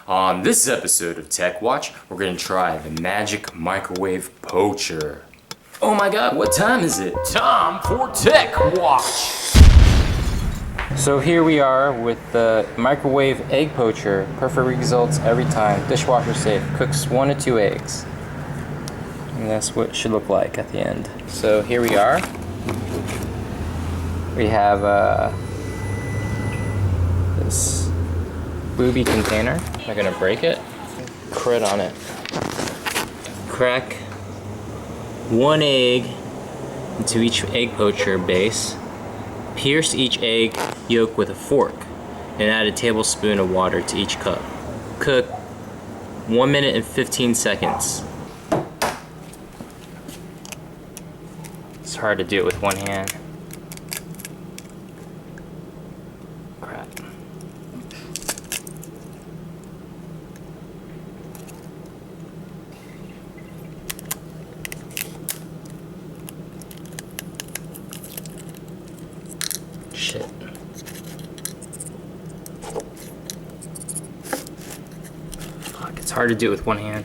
On this episode of Tech Watch, we're gonna try the magic microwave poacher. Oh my god, what time is it? Time for Tech Watch! So here we are with the microwave egg poacher. Perfect results every time. Dishwasher safe. Cooks 1 to 2 eggs. And that's what it should look like at the end. So here we are. We have this booby container. I'm gonna break it. Crit on it. Crack 1 egg into each egg poacher base. Pierce each egg yolk with a fork and add a tablespoon of water to each cup. Cook 1 minute and 15 seconds. It's hard to do it with one hand. Crap. Shit. Fuck, it's hard to do it with one hand.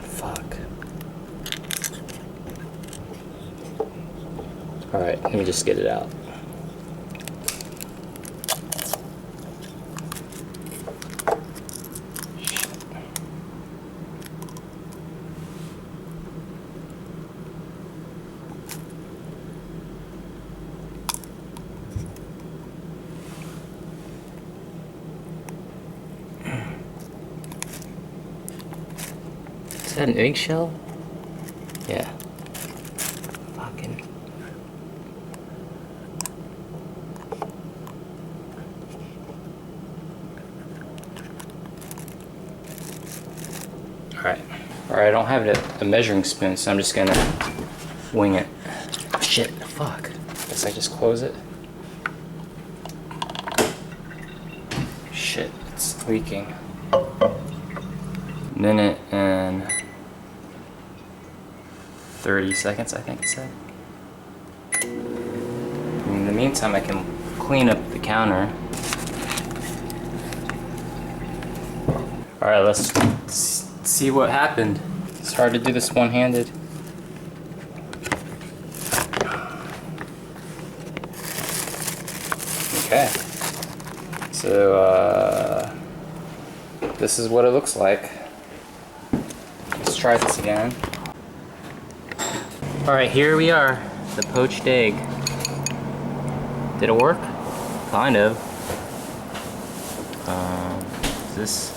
Fuck. Alright, let me just get it out. Is that an eggshell? Yeah. Fucking. Alright. Alright, I don't have a measuring spoon, so I'm just gonna wing it. Oh, shit, fuck. Guess I just close it. Shit, it's leaking. Minute and 30 seconds, I think it said. In the meantime, I can clean up the counter. Alright, let's see what happened. It's hard to do this one-handed. Okay. So, this is what it looks like. Let's try this again. Alright, here we are. The poached egg. Did it work? Kind of. This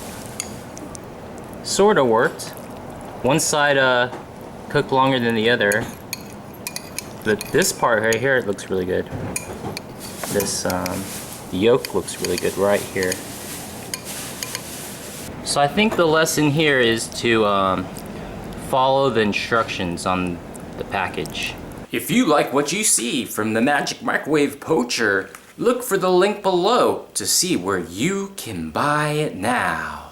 sort of worked. One side cooked longer than the other. But this part right here, it looks really good. This yolk looks really good right here. So I think the lesson here is to follow the instructions on the package. If you like what you see from the Magic Microwave Poacher, look for the link below to see where you can buy it now.